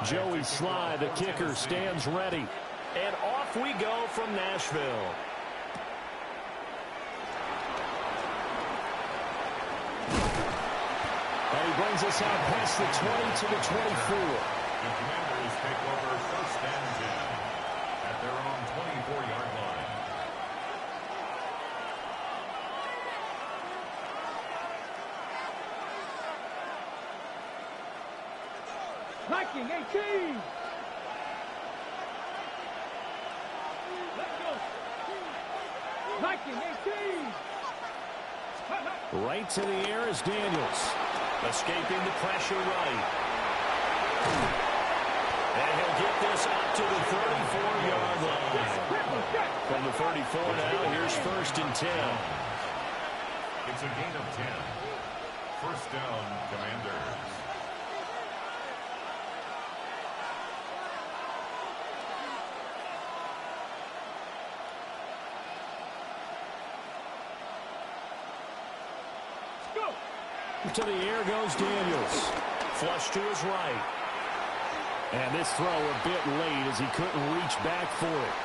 Joey Sly, the kicker, stands ready. And off we go from Nashville. And he brings us out past the 20 to the 24. The Commanders take over 1st and 10 at their own 24-yard line. Viking 18. Let's go. Viking 18. Right to the air is Daniels. Escaping the pressure right. And he'll get this out to the 34-yard line. From the 34 now, here's 1st and 10. It's a gain of 10. 1st down, Commanders. To the air goes Daniels. Flush to his right. And this throw a bit late as he couldn't reach back for it.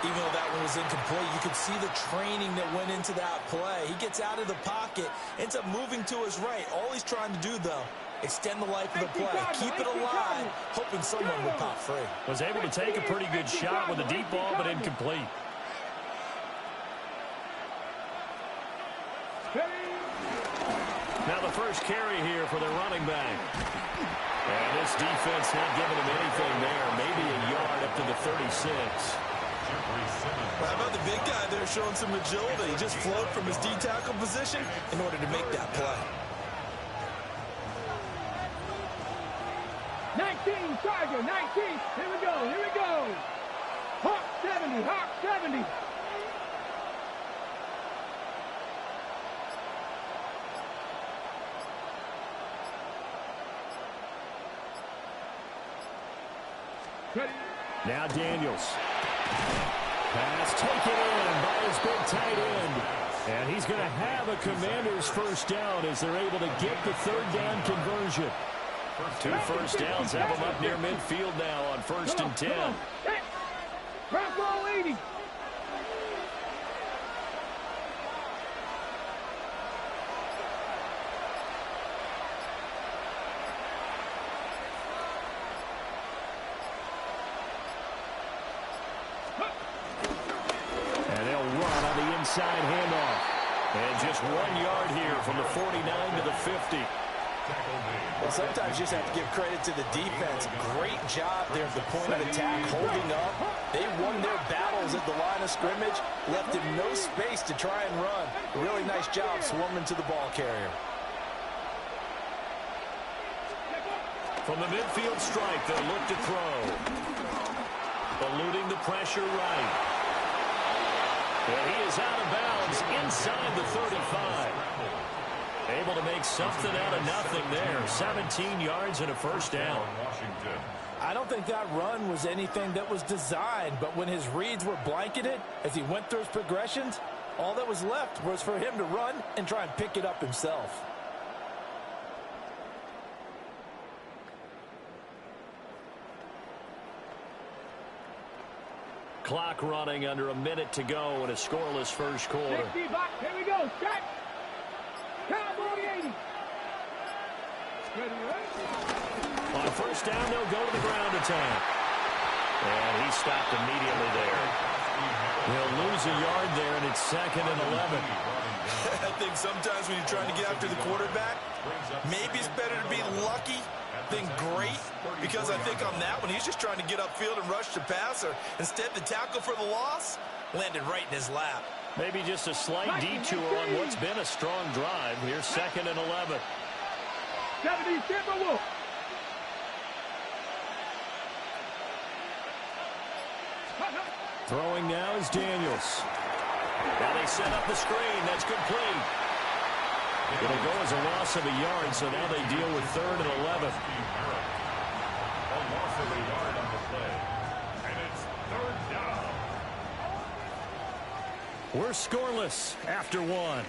Even though that one was incomplete, you could see the training that went into that play. He gets out of the pocket, ends up moving to his right. All he's trying to do, though, extend the life of the play, keep it alive, hoping someone would pop free. Was able to take a pretty good shot with a deep ball, but incomplete. Now the first carry here for the running back. And this defense not giving him anything there. Maybe a yard up to the 36. How about the big guy there showing some agility? He just floated from his D-tackle position in order to make that play. 19, Tiger, 19. Here we go, here we go. Hawk 70, Hawk 70. Now Daniels. Pass taken in by his big tight end. And he's going to have a Commanders 1st down as they're able to get the 3rd down conversion. 2 first downs have them up near midfield now on 1st and 10. Drop ball 80. Inside handoff. And just 1 yard here from the 49 to the 50. Well, sometimes you just have to give credit to the defense. Great job there at the point of attack, holding up. They won their battles at the line of scrimmage, left him no space to try and run. Really nice job swarming to the ball carrier. From the midfield strike, they'll look to throw. Eluding the pressure right. And he is out of bounds inside the 35. Able to make something out of nothing there. 17 yards and a 1st down. I don't think that run was anything that was designed, but when his reads were blanketed as he went through his progressions, all that was left was for him to run and try and pick it up himself. Clock running under a minute to go in a scoreless 1st quarter. Here we go. Check. Cowboy 80. On 1st down, they'll go to the ground attack. And he stopped immediately there. He'll lose a yard there, and it's 2nd and 11. I think sometimes when you're trying to get after the quarterback, maybe it's better to be lucky than great, because I think on that one, he's just trying to get upfield and rush the passer. Instead, the tackle for the loss landed right in his lap. Maybe just a slight detour on what's been a strong drive. Here's 2nd and 11. 70 Timberwolves. Throwing now is Daniels. Now they set up the screen. That's complete. It'll go as a loss of a yard, so now they deal with 3rd and 11. A loss of a yard on the play. And it's 3rd down. We're scoreless after 1.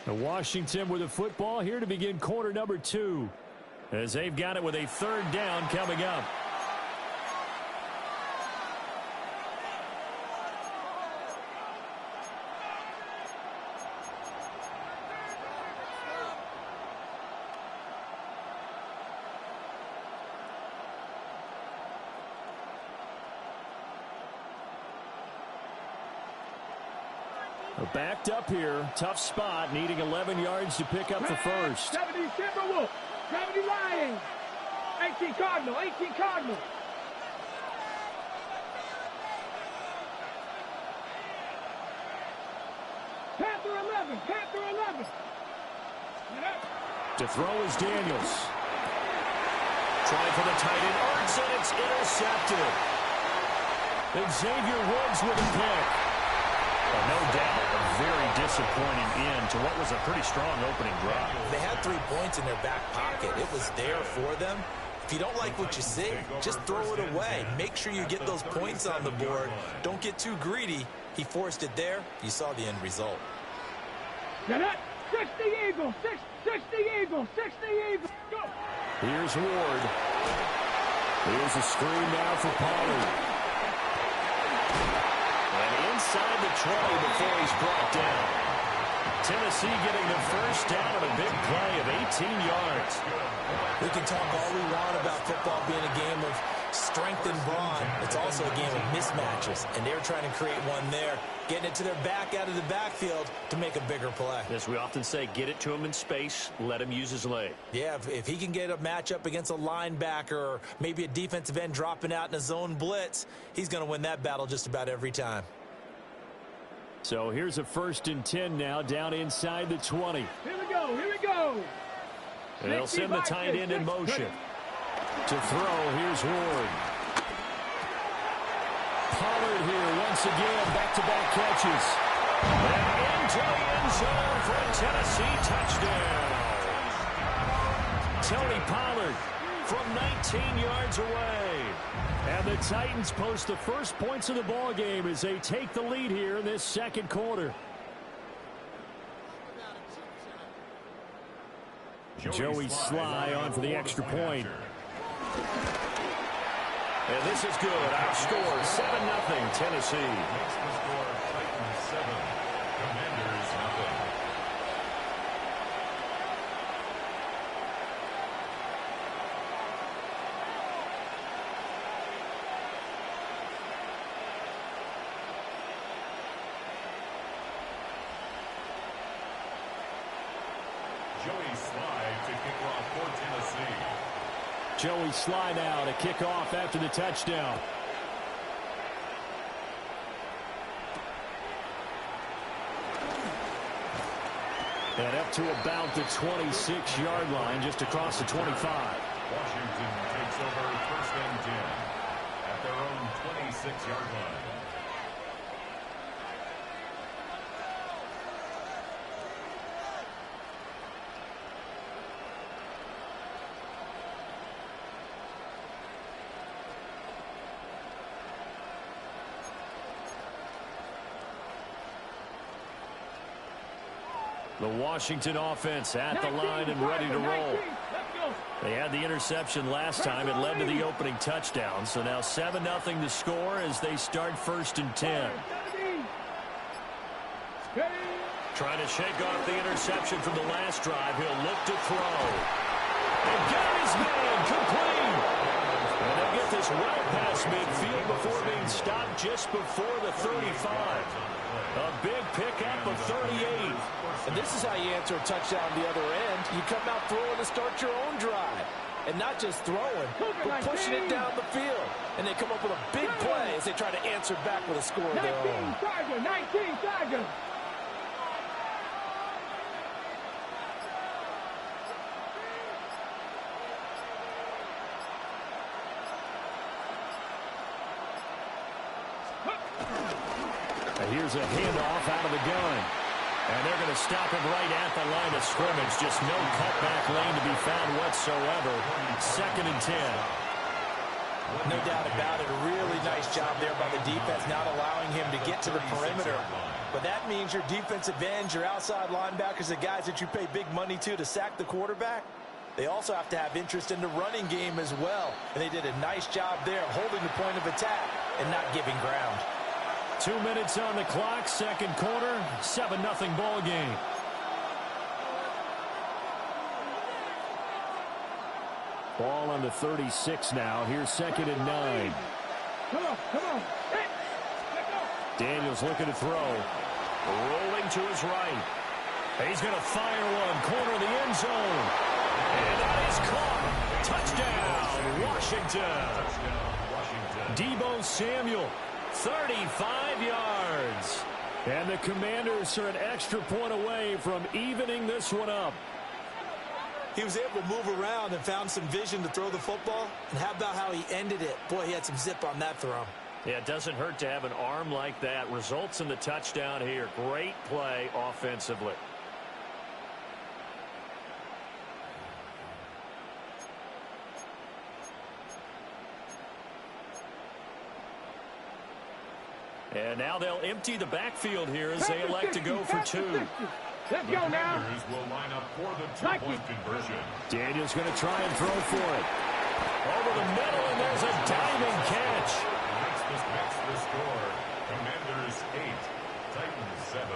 The Washington with the football here to begin quarter number 2. As they've got it with a third down coming up. Backed up here. Tough spot. Needing 11 yards to pick up the first. 70 Timberwolves. 70 Lions. 18 Cardinal. 18 Cardinal. Panther 11. Panther 11. To throw is Daniels. Trying for the tight end. Earns it. It's intercepted. Xavier Woods with a pick. No doubt, a very disappointing end to what was a pretty strong opening drive. They had 3 points in their back pocket. It was there for them. If you don't like what you see, just throw it away. Make sure you get those points on the board. Don't get too greedy. He forced it there. You saw the end result. 60 Eagles, 60 Eagles, 60 Eagles. Go. Here's Ward. Here's a screen now for Pollard. Inside the 20 before he's brought down. Tennessee getting the first down on a big play of 18 yards. We can talk all we want about football being a game of strength and brawn. It's also a game of mismatches, and they're trying to create one there, getting it to their back out of the backfield to make a bigger play. As we often say, get it to him in space, let him use his leg. Yeah, if he can get a matchup against a linebacker or maybe a defensive end dropping out in a zone blitz, he's going to win that battle just about every time. So here's a 1st and 10 now, down inside the 20. Here we go, here we go. They'll send the tight end in motion. To throw, here's Ward. Pollard here once again, back-to-back catches. And into the end zone for a Tennessee touchdown. Tony Pollard from 19 yards away. And the Titans post the first points of the ball game as they take the lead here in this second quarter. Joey Sly on for the extra point. And this is good. Our score 7-0 Tennessee. Makes the score Titans 7, Commanders 0. Joey Sly to kick off for Tennessee. Joey Sly now to kick off after the touchdown. And up to about the 26-yard line, just across the 25. Washington takes over 1st and 10 at their own 26-yard line. The Washington offense at the line and ready to roll. They had the interception last time. It led to the opening touchdown. So now 7-0 to score as they start 1st and 10. Trying to shake off the interception from the last drive. He'll look to throw. And got his man complete. And they'll get this well past midfield before being stopped just before the 35. A big pickup of 38. And this is how you answer a touchdown the other end. You come out throwing to start your own drive. And not just throwing, but pushing it down the field. And they come up with a big play as they try to answer back with a score of their own. 19 Tiger. Here's a handoff out of the gun. And they're going to stop him right at the line of scrimmage. Just no cutback lane to be found whatsoever. 2nd and 10. No doubt about it. A really nice job there by the defense, not allowing him to get to the perimeter. But that means your defensive ends, your outside linebackers, the guys that you pay big money to sack the quarterback, they also have to have interest in the running game as well. And they did a nice job there of holding the point of attack and not giving ground. 2 minutes on the clock, second quarter, 7-0 ball game. Ball on the 36 now. Here's 2nd and 9. Come on, come on. Hey, let's go. Daniels looking to throw. Rolling to his right. He's going to fire one. Corner of the end zone. And that is caught. Touchdown, Washington. Deebo Samuel, 35 yards. And the Commanders are an extra point away from evening this one up. He was able to move around and found some vision to throw the football. And how about how he ended it? Boy, he had some zip on that throw. Yeah, it doesn't hurt to have an arm like that. Results in the touchdown here. Great play offensively. And now they'll empty the backfield here as they elect to go for 2. Let's go now. Will line up for the two-point conversion. Daniels going to try and throw for it. Over the middle, and there's a diving catch. That's the score. Commanders 8, Titans 7.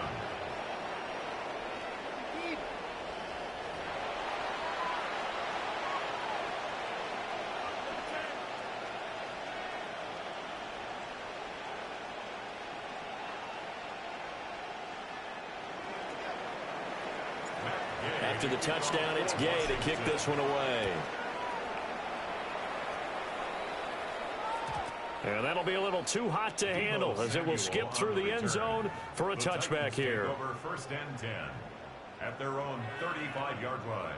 After the touchdown, it's Gay to kick this one away. And that'll be a little too hot to handle as it will skip through the end zone for a touchback here. Over 1st and 10 at their own 35-yard line.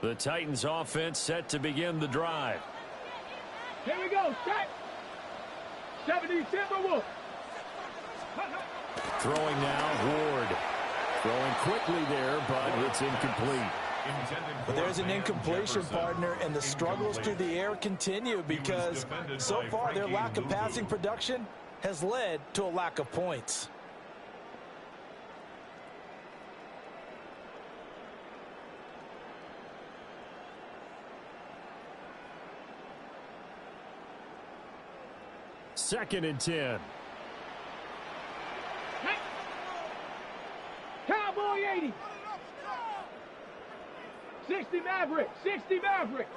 The Titans offense set to begin the drive. Here we go. Set. 70 Timberwolves. Throwing now, Ward. Throwing quickly there, but it's incomplete. But there's an incompletion, partner, and the struggles through the air continue because so far their lack of passing production has led to a lack of points. Second and 10. Hey. Cowboy 80. 60 Maverick. 60 Maverick.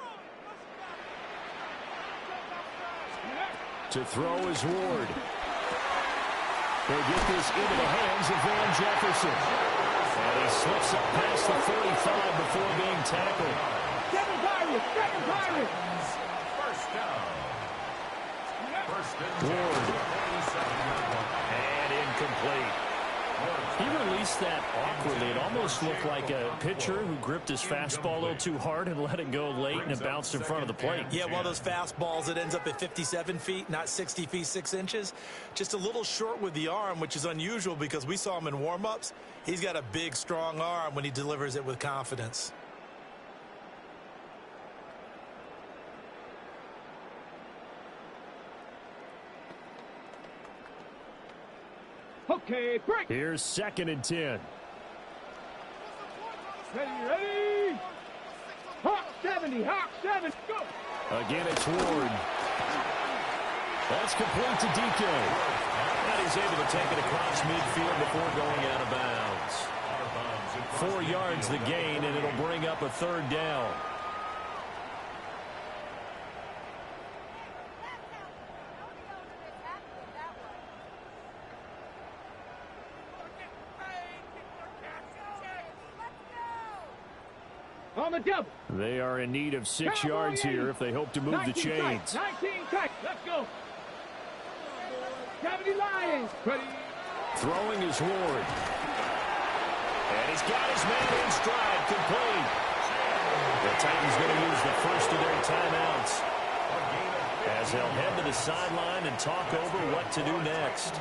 To throw is Ward. They get this into the hands of Van Jefferson. And he slips up past the 45 before being tackled. Second Pirates. Second Pirates. First down. Ward. And incomplete. He released that awkwardly. It almost looked like a pitcher who gripped his fastball a little too hard and let it go late, and it bounced in front of the plate. Yeah, one of those fastballs that ends up at 57 feet, not 60 feet 6 inches. Just a little short with the arm, which is unusual because we saw him in warm-ups. He's got a big, strong arm when he delivers it with confidence. Okay, break. Here's second and 10. Ready. Hawk 70. Hawk 7. Go. Again, it's Ward. That's complete to DK. And he's able to take it across midfield before going out of bounds. 4 yards the gain, and it'll bring up a third down. On the double. They are in need of 6 yards here if they hope to move the chains. 19 tight. Let's go. 70 Lions. Ready. Throwing is Ward. And he's got his man in stride, complete. The Titans going to use the first of their timeouts as they'll head to the sideline and talk over what to do next.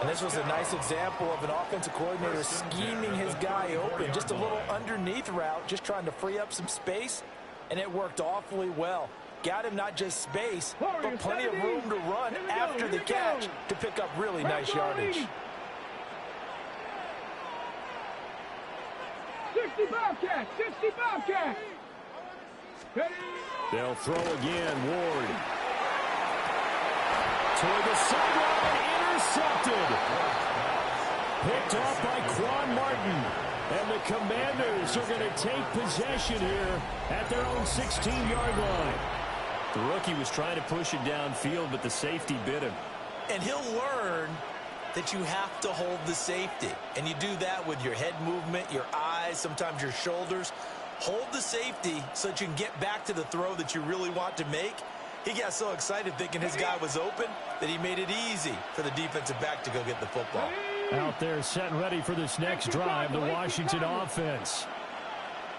And this was a nice example of an offensive coordinator scheming his guy open. Just a little underneath route, just trying to free up some space, and it worked awfully well. Got him not just space, but plenty of room to run after the catch to pick up really nice yardage. 60 Bobcats, 60 Bobcats. They'll throw again, Ward. Toward the sideline, intercepted. Picked off by Quan Martin. And the Commanders are going to take possession here at their own 16-yard line. The rookie was trying to push it downfield, but the safety bit him. And he'll learn that you have to hold the safety. And you do that with your head movement, your eyes, sometimes your shoulders. Hold the safety so that you can get back to the throw that you really want to make. He got so excited thinking his guy was open that he made it easy for the defensive back to go get the football. Out there set and ready for this next drive, the Washington offense.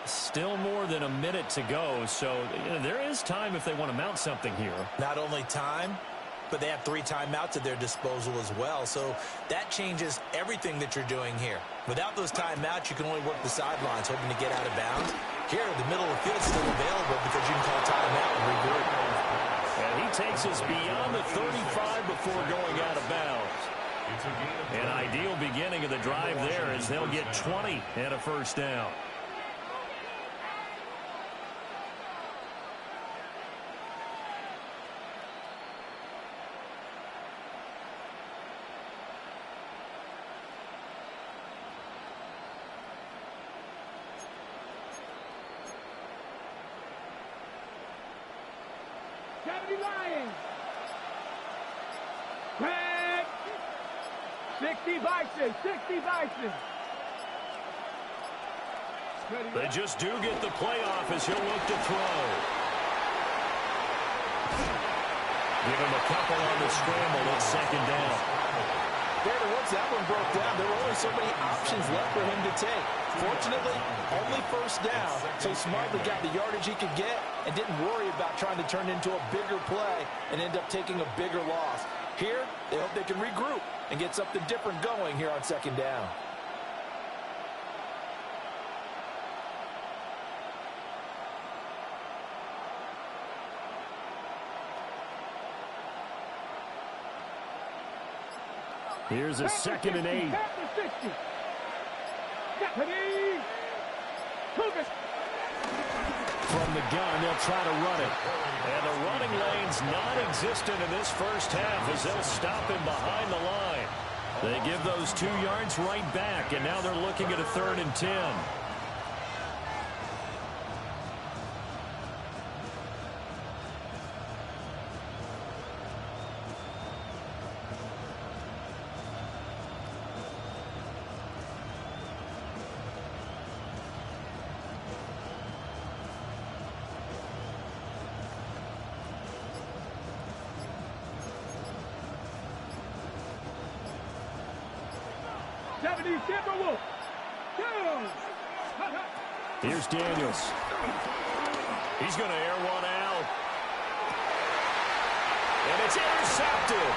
Still more than a minute to go, so there is time if they want to mount something here. Not only time, but they have 3 timeouts at their disposal as well, so that changes everything that you're doing here. Without those timeouts, you can only work the sidelines, hoping to get out of bounds. Here, the middle of the field is still available because you can call timeout and regroup. And he takes us beyond the 35 before going out of bounds. An ideal beginning of the drive there as they'll get 20 and a first down. Lions. 60 Bison, 60 Bison. They just do get the playoff as he'll look to throw. Give him a couple on the scramble at second down. Once that one broke down, there were only so many options left for him to take. Fortunately, only first down, so he smartly got the yardage he could get and didn't worry about trying to turn into a bigger play and end up taking a bigger loss. Here, they hope they can regroup and get something different going here on second down. Here's a 2nd and 8. From the gun, they'll try to run it. And the running lane's non-existent in this first half as they'll stop him behind the line. They give those 2 yards right back, and now they're looking at a 3rd and 10. Here's Daniels. He's going to air one out. And it's intercepted.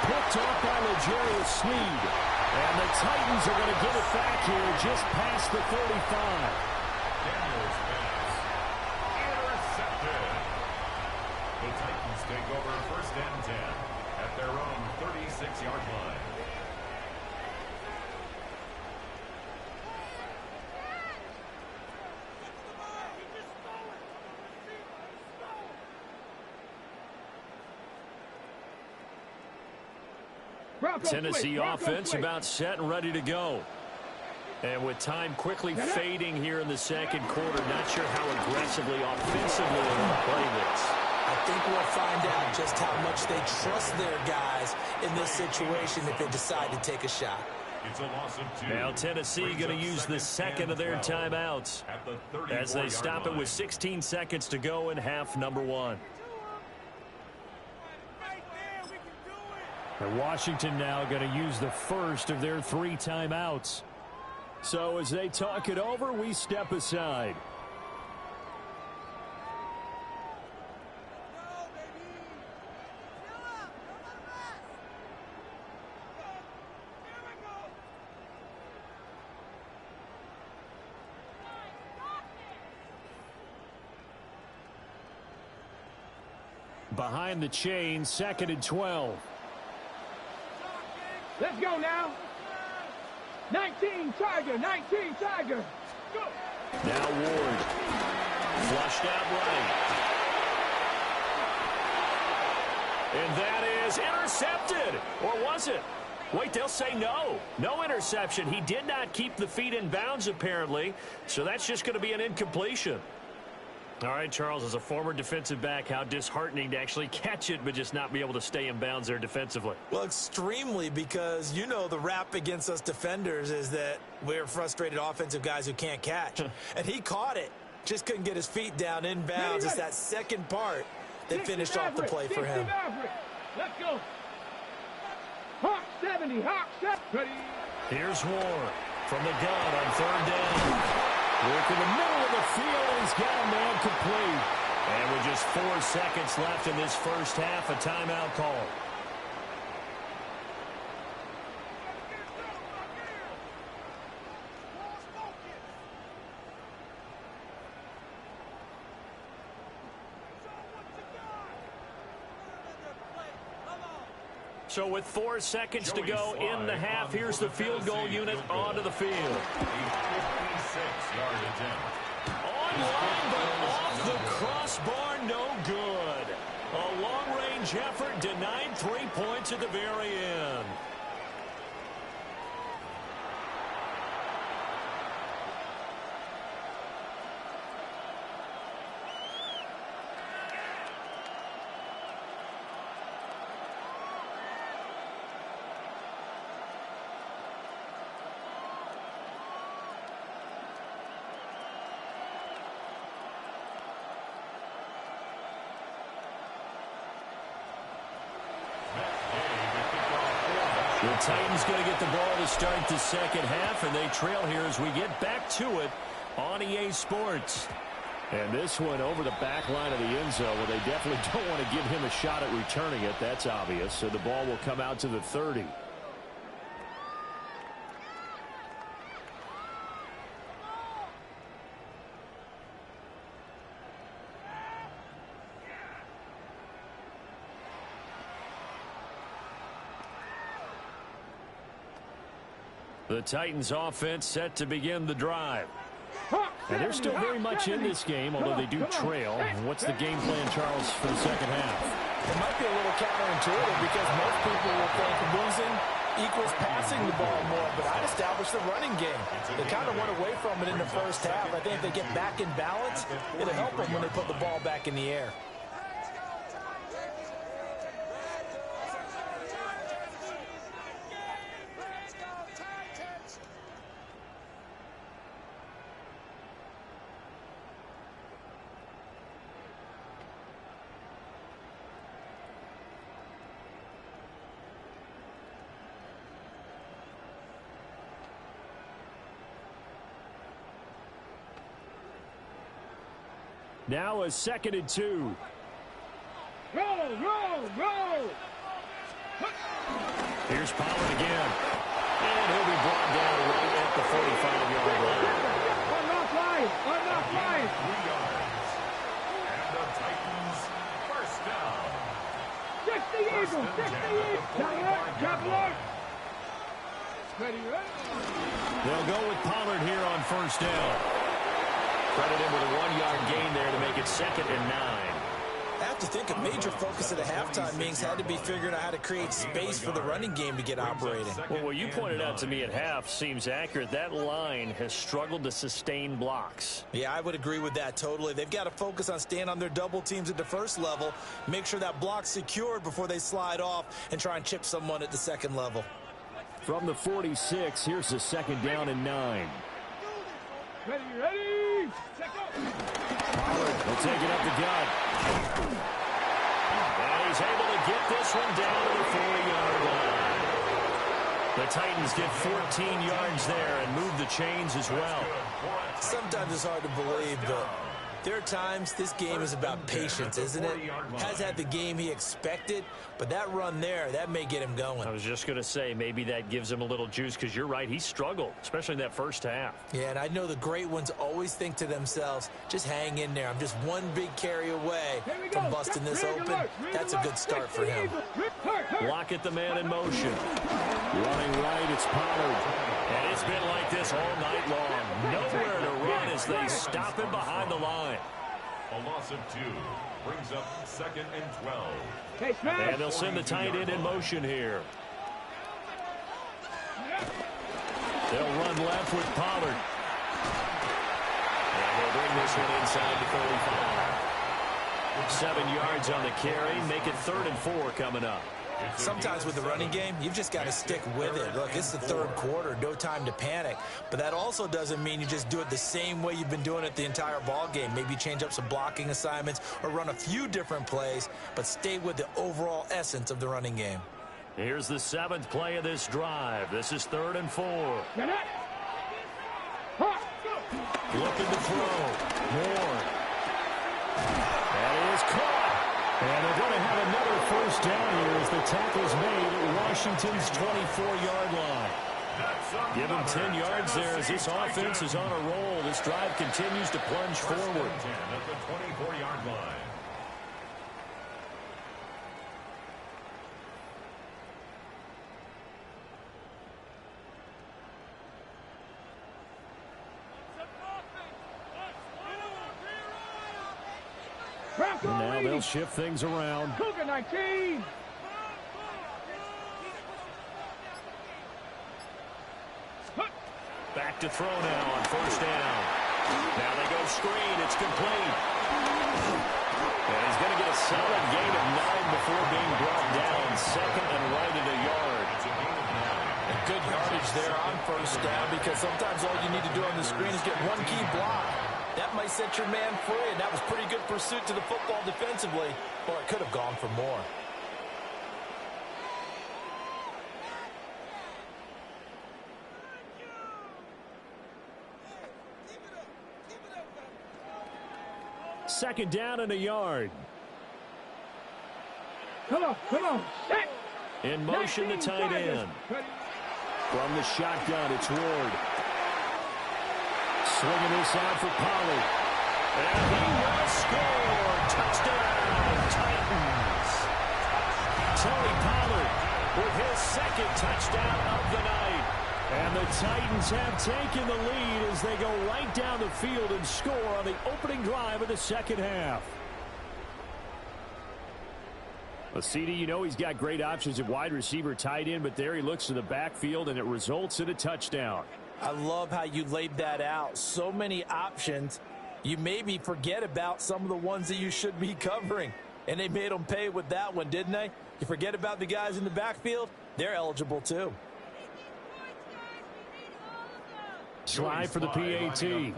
Picked off by L'Jarius Sneed. And the Titans are going to get it back here just past the 35. Daniels pass. Intercepted. The Titans take over 1st and 10 at their own 36-yard line. Tennessee offense about set and ready to go. And with time quickly fading here in the second quarter, not sure how aggressively, offensively they want to play this. I think we'll find out just how much they trust their guys in this situation if they decide to take a shot. It's a loss of 2. Now Tennessee going to use the 2nd of their timeouts as they stop it with 16 seconds to go in half number 1. And Washington now going to use the first of their 3 timeouts. So as they talk it over, we step aside. behind the chain, 2nd and 12. Let's go now. 19 Tiger, 19 Tiger. Go. Now Ward. Flushed out right. And that is intercepted. Or was it? Wait, they'll say no. No interception. He did not keep the feet in bounds, apparently. So that's just going to be an incompletion. All right, Charles, as a former defensive back, how disheartening to actually catch it but just not be able to stay in bounds there defensively. Well, extremely, because you know the rap against us defenders is that we're frustrated offensive guys who can't catch. And he caught it. Just couldn't get his feet down in bounds. It's that second part that finished off the play for him. Let's go. Hawk 70, Hawk 70. Here's Ward from the gun on 3rd down. Work in the middle of the field, and he's got a man complete. And with just 4 seconds left in this first half, a timeout call. So with 4 seconds to go in the half, here's the field goal unit onto the field. 56-yard attempt. Online, but off the crossbar, no good. A long-range effort denied 3 points at the very end. The Titans going to get the ball to start the second half, and they trail here as we get back to it on EA Sports. And this one over the back line of the end zone, where they definitely don't want to give him a shot at returning it. That's obvious. So the ball will come out to the 30. The Titans offense set to begin the drive. And they're still very much in this game, although they do trail. What's the game plan, Charles, for the second half? It might be a little counterintuitive because most people will think losing equals passing the ball more, but I'd establish the running game. They kind of went away from it in the first half. I think if they get back in balance, it'll help them when they put the ball back in the air. Now a 2nd and 2. Roll, roll, roll. Here's Pollard again. And he'll be brought down right at the 45-yard line. Unlock line, unlock line. 3 yards. And the Titans first down. 60 Eagles, 60 Eagles. Double up. Ready, ready. They'll go with Pollard here on first down. Credit him with a 1-yard gain there to make it 2nd and 9. I have to think a major focus of the halftime meetings had to be figuring out how to create space for the running game to get operating. Well, what you pointed out to me at half seems accurate. That line has struggled to sustain blocks. Yeah, I would agree with that totally. They've got to focus on staying on their double teams at the first level, make sure that block's secured before they slide off and try and chip someone at the second level. From the 46, here's the 2nd down and 9. Ready, ready. Check out. Pollard will take it up the gut. And he's able to get this one down to the 40-yard line. The Titans get 14 yards there and move the chains as well. Sometimes it's hard to believe, but There are times this game is about patience, isn't it? Has had the game he expected, but that run there, that may get him going. I was just going to say, maybe that gives him a little juice, because you're right, he struggled, especially in that first half. Yeah, and I know the great ones always think to themselves, just hang in there. I'm just one big carry away from busting this open. That's a good start for him. Block at the man in motion. Running right, it's Pollard. And it's been like this all night long. Nowhere to run as they stop him behind the line. A loss of 2 brings up 2nd and 12. And they'll send the tight end in motion here. They'll run left with Pollard. And they'll bring this one inside the 35. 7 yards on the carry. Make it 3rd and 4 coming up. Sometimes with the running game, you've just got to stick with it. Look, it's the 3rd quarter, no time to panic. But that also doesn't mean you just do it the same way you've been doing it the entire ball game. Maybe change up some blocking assignments or run a few different plays, but stay with the overall essence of the running game. Here's the 7th play of this drive. This is 3rd and 4. Looking to throw. Moore. That is caught. And they're going to have another first down here as the tackle's made at Washington's 24-yard line. Give them 10 yards there as this offense is on a roll. This drive continues to plunge forward. At the 24-yard line. And now they'll shift things around. Cougar 19. Back to throw now on first down. Now they go screen. It's complete. And he's going to get a solid gain of 9 before being brought down. 2nd and right at a yard. A good yardage there on first down, because sometimes all you need to do on the screen is get one key block. That might set your man free, and that was pretty good pursuit to the football defensively. Well, it could have gone for more. Second down and a yard. Come on. Set. In motion, the tight end. From the shotgun, it's Ward. Swinging this out for Pollard. And he will score. Touchdown, Titans. Tony Pollard with his 2nd touchdown of the night. And the Titans have taken the lead as they go right down the field and score on the opening drive of the second half. Well, CD, you know he's got great options at wide receiver, tight end, but there he looks to the backfield, and it results in a touchdown. I love how you laid that out. So many options. You maybe forget about some of the ones that you should be covering. And they made them pay with that one, didn't they? You forget about the guys in the backfield, they're eligible too. Slide for the PAT. And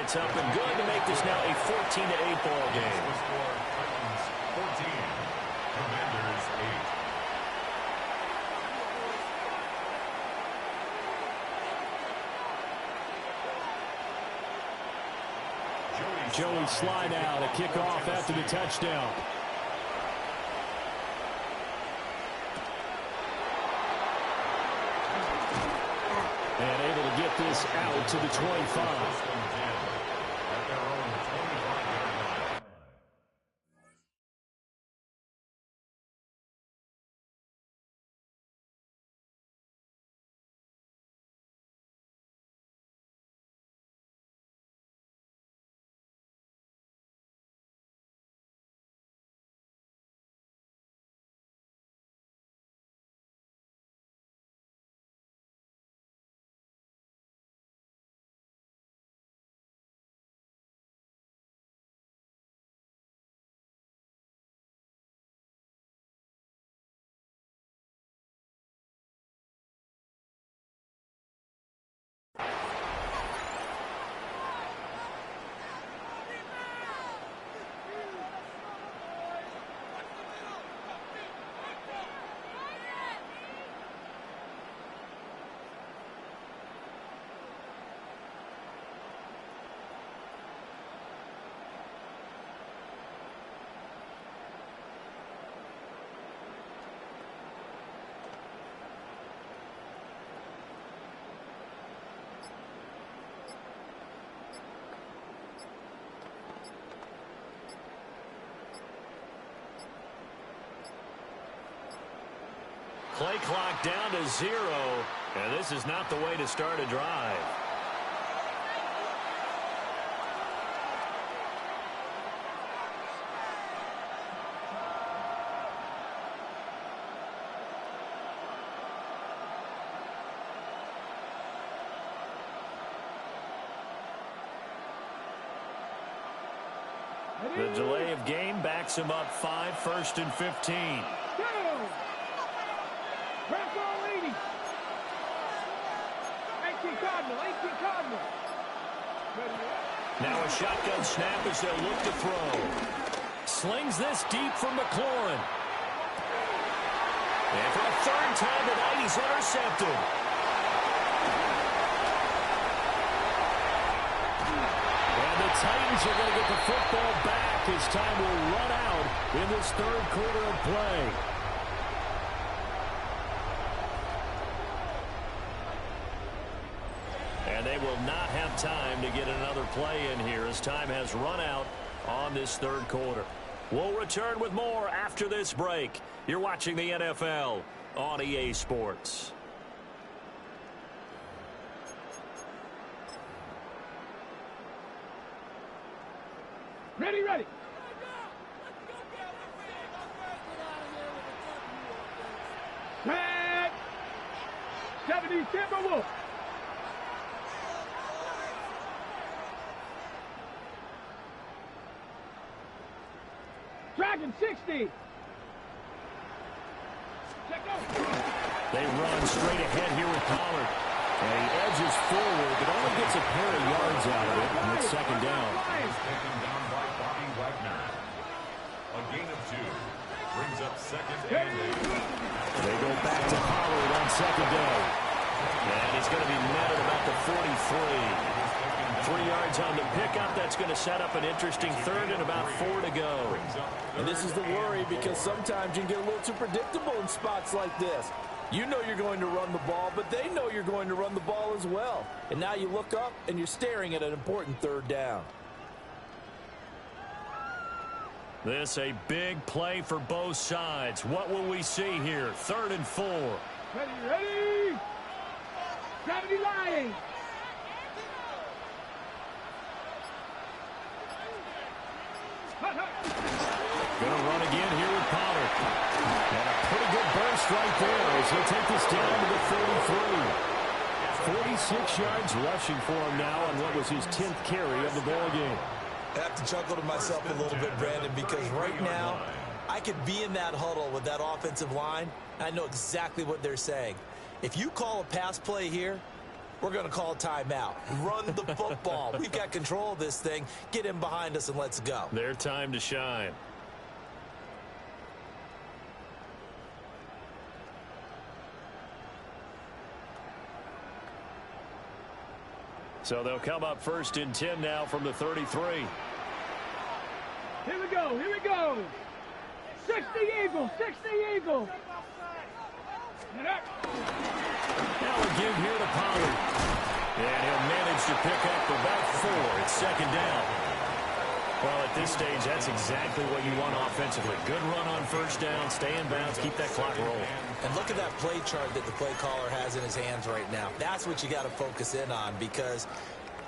it's up and good to make this now a 14-8 ball game. 14, Commanders 8. Joey slide out, a kickoff after the touchdown. And able to get this out to the 25. Play clock down to 0, and this is not the way to start a drive. The delay of game backs him up 5, 1st and 15. Go! Press all 80. 18 Cardinal, 18 Cardinal. Now a shotgun snap as they'll look to throw. Slings this deep from McLaurin. And for a 3rd time tonight, he's intercepted. And the Titans are going to get the football back as time will run out in this 3rd quarter of play. And they will not have time to get another play in here as time has run out on this 3rd quarter. We'll return with more after this break. You're watching the NFL on EA Sports. Ready, ready. Set. 70 Timberwolves. Dragon 60. Check out. They run straight ahead here with Pollard. And he edges forward, but only gets a pair of yards out of it, and it's 2nd down. Taken down by Bobby Wagner. A gain of 2. Brings up 2nd and 8. They go back to Pollard on 2nd down. And he's going to be met at about the 43. 3 yards on the pickup. That's going to set up an interesting 3rd and about 4 to go. And this is the worry because sometimes you can get a little too predictable in spots like this. You know you're going to run the ball, but they know you're going to run the ball as well. And now you look up and you're staring at an important 3rd down. This a big play for both sides. What will we see here? 3rd and 4. Ready, ready. Gravity line. Going to run again here with Pollard. And a pretty good burst right there as he'll take this down to the 33. 46 yards rushing for him now on what was his 10th carry of the ball game. I have to chuckle to myself a little bit, Brandon, because right now I could be in that huddle with that offensive line. And I know exactly what they're saying. If you call a pass play here, we're going to call a timeout. Run the football. We've got control of this thing. Get him behind us and let's go. Their time to shine. So they'll come up 1st and 10 now from the 33. Here we go, here we go. 60 Eagles, 60 Eagles. Now a give here to Pollard. And he'll manage to pick up about 4. It's 2nd down. Well, at this stage, that's exactly what you want offensively. Good run on 1st down, stay in bounds, keep that clock rolling. And look at that play chart that the play caller has in his hands right now. That's what you got to focus in on because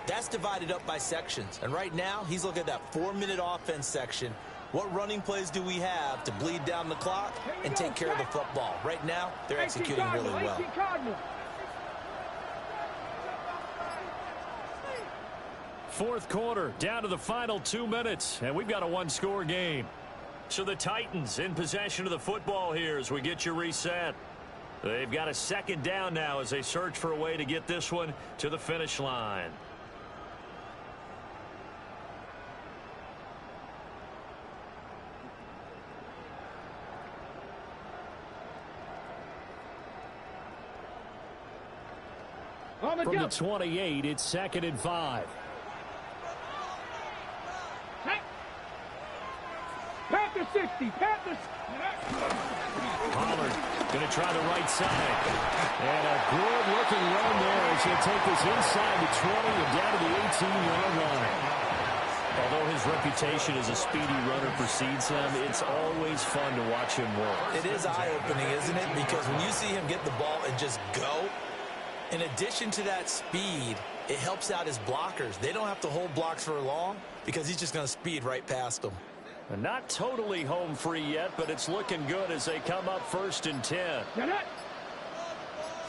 that's divided up by sections. And right now, he's looking at that 4-minute offense section. What running plays do we have to bleed down the clock and take care of the football? Right now, they're executing really well. 4th quarter, down to the final 2 minutes, and we've got a 1-score game. So the Titans in possession of the football here as we get you reset. They've got a 2nd down now as they search for a way to get this one to the finish line. From the 28, it's 2nd and 5. Panther 60, Panthers. Pollard going to try the right side. And a good-looking run there as he'll take this inside the 20 and down to the 18-yard line. Although his reputation as a speedy runner precedes him, it's always fun to watch him work. It is eye-opening, isn't it? Because when you see him get the ball and just go, in addition to that speed, it helps out his blockers. They don't have to hold blocks for long because he's just going to speed right past them. And not totally home free yet, but it's looking good as they come up 1st and 10. Get it.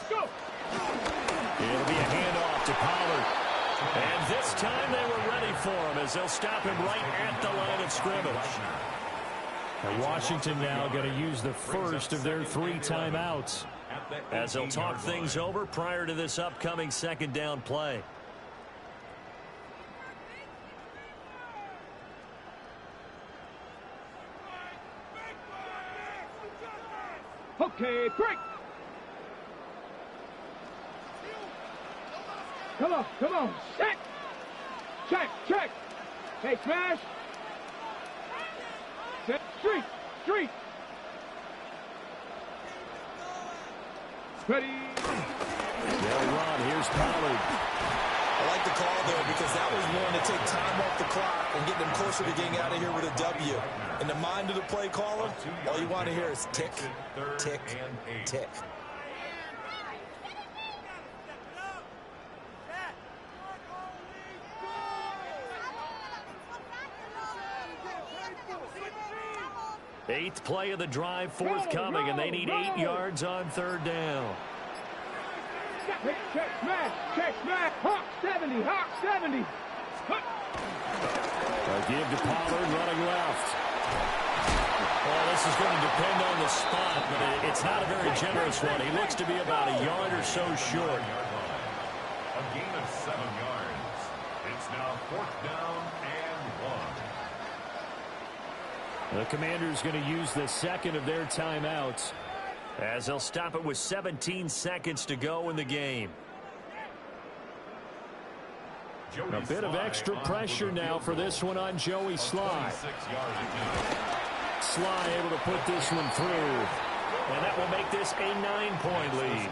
Go. It'll be a handoff to Pollard. And this time they were ready for him as they'll stop him right at the line of scrimmage. And Washington now going to use the first of their 3 timeouts as they'll talk things over prior to this upcoming 2nd down play. Okay, break. Come on, come on. Check. Check, check. Hey, smash. Set. Street, street. Ready. They'll run. Here's Pollard. I like the call there because that was one to take time off the clock and get them closer to getting out of here with a W. In the mind of the play caller, all you want to hear is tick, tick, tick. Eighth play of the drive forthcoming, and they need 8 yards on 3rd down. Check smash, check smash. Hawk 70, Hawk 70. A give to Pollard running left. Well, this is going to depend on the spot, but it's not a very generous one. He looks to be about a yard or so short. A gain of 7 yards. It's now 4th down and 1. The Commanders going to use the second of their timeouts as they'll stop it with 17 seconds to go in the game. A bit of extra pressure now for this one on Joey Sly. Sly able to put this one through. And that will make this a 9-point lead.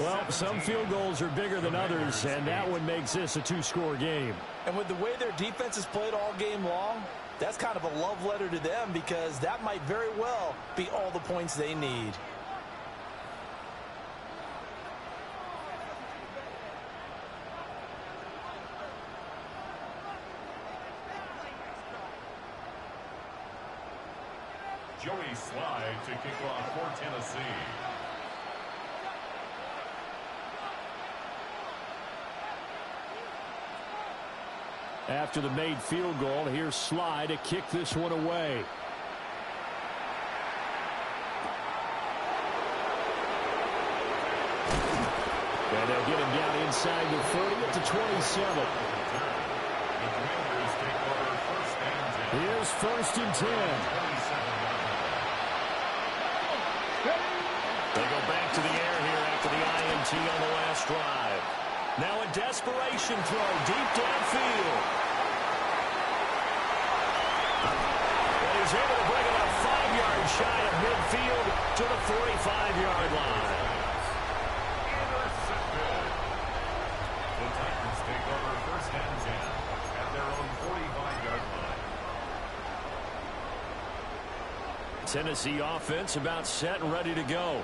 Well, some field goals are bigger than others, and that one makes this a 2-score game. And with the way their defense has played all game long, that's kind of a love letter to them because that might very well be all the points they need. Joey Sly to kick off for Tennessee. After the made field goal, here's Sly to kick this one away. And they'll get him down inside the 30 at the 27. Here's 1st and 10. They go back to the air here after the INT on the last drive. Now a desperation throw deep downfield. And he's able to bring it up 5 yards shy of midfield to the 45-yard line. Intercepted. The Titans take over 1st and 10 at their own 45-yard line. Tennessee offense about set and ready to go.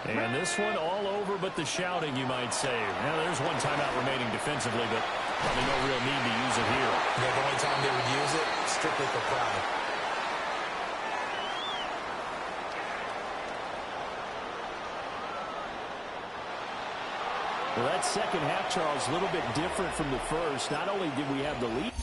And this one all over but the shouting, you might say. Now, there's one timeout remaining defensively, but probably no real need to use it here. Yeah, the only time they would use it, strictly for pride. Well, that second half, Charles, a little bit different from the first. Not only did we have the lead,